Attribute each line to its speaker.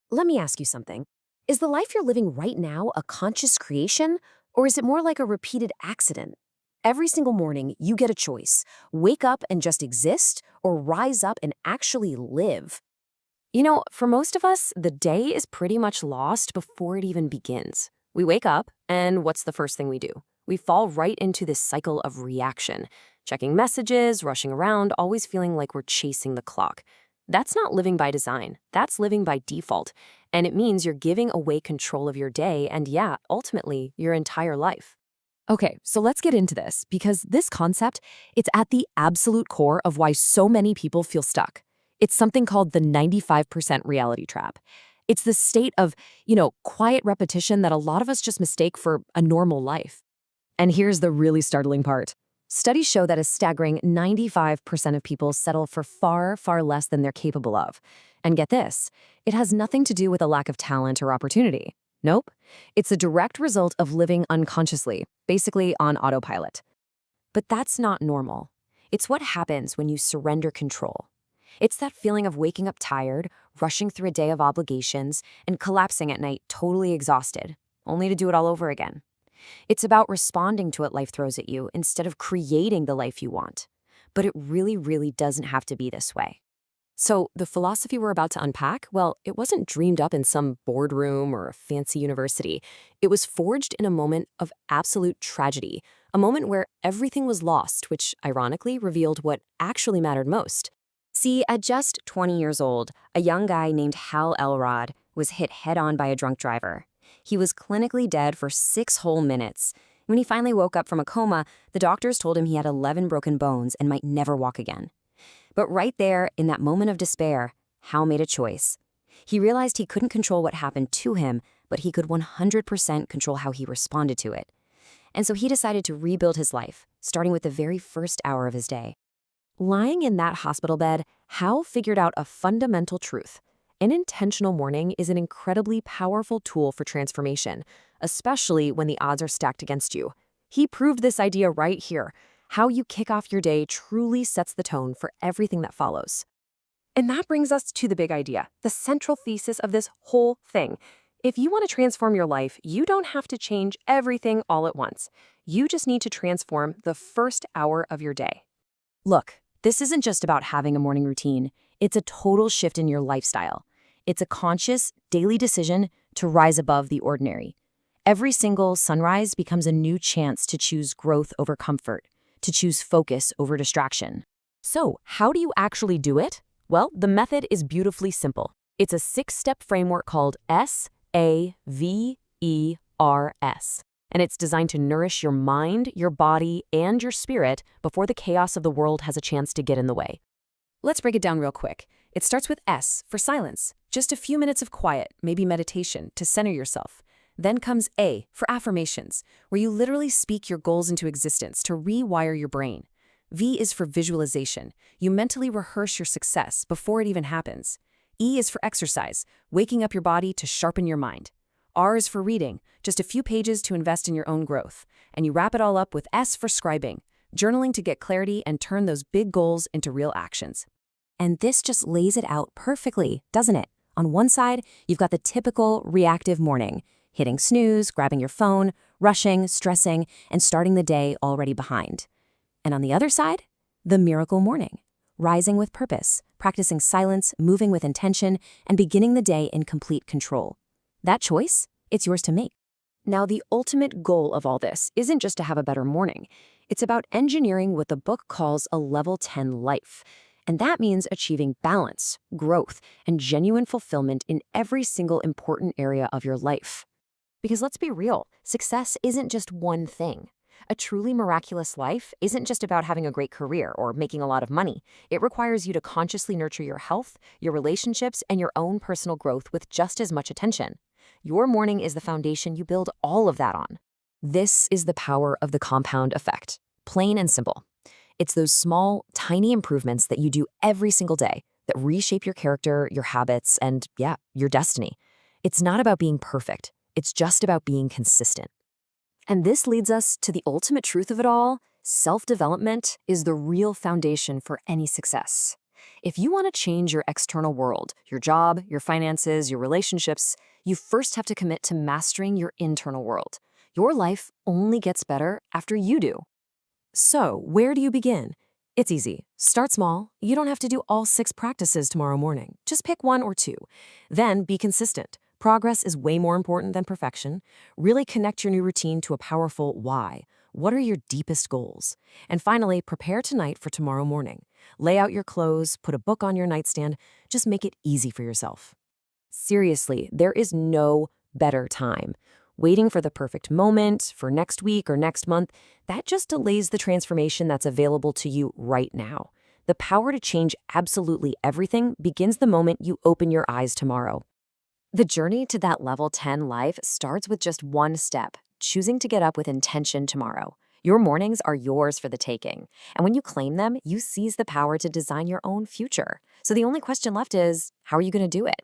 Speaker 1: Let me ask you something. Is the life you're living right now a conscious creation, or is it more like a repeated accident? Every single morning, you get a choice: wake up and just exist, or rise up and actually live. For most of us, the day is pretty much lost before it even begins. We wake up, and what's the first thing we do? We fall right into this cycle of reaction, checking messages, rushing around, always feeling like we're chasing the clock. That's not living by design. That's living by default. And it means you're giving away control of your day and, yeah, ultimately, your entire life.
Speaker 2: Okay, so let's get into this because this concept, it's at the absolute core of why so many people feel stuck. It's something called the 95% reality trap. It's the state of, quiet repetition that a lot of us just mistake for a normal life. And here's the really startling part. Studies show that a staggering 95% of people settle for far, far less than they're capable of. And get this, it has nothing to do with a lack of talent or opportunity. Nope. It's a direct result of living unconsciously, basically on autopilot. But that's not normal. It's what happens when you surrender control. It's that feeling of waking up tired, rushing through a day of obligations, and collapsing at night totally exhausted, only to do it all over again. It's about responding to what life throws at you instead of creating the life you want. But it really, really doesn't have to be this way. So the philosophy we're about to unpack, well, it wasn't dreamed up in some boardroom or a fancy university. It was forged in a moment of absolute tragedy, a moment where everything was lost, which ironically revealed what actually mattered most. See, at just 20 years old, a young guy named Hal Elrod was hit head-on by a drunk driver. He was clinically dead for 6 whole minutes. When he finally woke up from a coma, the doctors told him he had 11 broken bones and might never walk again. But right there, in that moment of despair, Hal made a choice. He realized he couldn't control what happened to him, but he could 100% control how he responded to it. And so he decided to rebuild his life, starting with the very first hour of his day. Lying in that hospital bed, Hal figured out a fundamental truth. An intentional morning is an incredibly powerful tool for transformation, especially when the odds are stacked against you. He proved this idea right here. How you kick off your day truly sets the tone for everything that follows. And that brings us to the big idea, the central thesis of this whole thing. If you want to transform your life, you don't have to change everything all at once. You just need to transform the first hour of your day. Look, this isn't just about having a morning routine. It's a total shift in your lifestyle. It's a conscious, daily decision to rise above the ordinary. Every single sunrise becomes a new chance to choose growth over comfort, to choose focus over distraction. So, how do you actually do it? Well, the method is beautifully simple. It's a 6-step framework called SAVERS, and it's designed to nourish your mind, your body, and your spirit before the chaos of the world has a chance to get in the way. Let's break it down real quick. It starts with S for silence, just a few minutes of quiet, maybe meditation, to center yourself. Then comes A for affirmations, where you literally speak your goals into existence to rewire your brain. V is for visualization. You mentally rehearse your success before it even happens. E is for exercise, waking up your body to sharpen your mind. R is for reading, just a few pages to invest in your own growth. And you wrap it all up with S for scribing, journaling to get clarity and turn those big goals into real actions. And this just lays it out perfectly, doesn't it? On one side, you've got the typical reactive morning, hitting snooze, grabbing your phone, rushing, stressing, and starting the day already behind. And on the other side, the miracle morning, rising with purpose, practicing silence, moving with intention, and beginning the day in complete control. That choice, it's yours to make. Now, the ultimate goal of all this isn't just to have a better morning. It's about engineering what the book calls a level 10 life. And that means achieving balance, growth, and genuine fulfillment in every single important area of your life. Because let's be real, success isn't just one thing. A truly miraculous life isn't just about having a great career or making a lot of money. It requires you to consciously nurture your health, your relationships, and your own personal growth with just as much attention. Your morning is the foundation you build all of that on. This is the power of the compound effect. Plain and simple. It's those small, tiny improvements that you do every single day that reshape your character, your habits, and, yeah, your destiny. It's not about being perfect. It's just about being consistent. And this leads us to the ultimate truth of it all. Self-development is the real foundation for any success. If you want to change your external world, your job, your finances, your relationships, you first have to commit to mastering your internal world. Your life only gets better after you do. So, where do you begin? It's easy. Start small. You don't have to do all 6 practices tomorrow morning. Just pick 1 or 2. Then be consistent. Progress is way more important than perfection. Really connect your new routine to a powerful why. What are your deepest goals? And finally, prepare tonight for tomorrow morning. Lay out your clothes, put a book on your nightstand. Just make it easy for yourself. Seriously, there is no better time. Waiting for the perfect moment, for next week or next month, that just delays the transformation that's available to you right now. The power to change absolutely everything begins the moment you open your eyes tomorrow.
Speaker 1: The journey to that level 10 life starts with just one step, choosing to get up with intention tomorrow. Your mornings are yours for the taking. And when you claim them, you seize the power to design your own future. So the only question left is, how are you going to do it?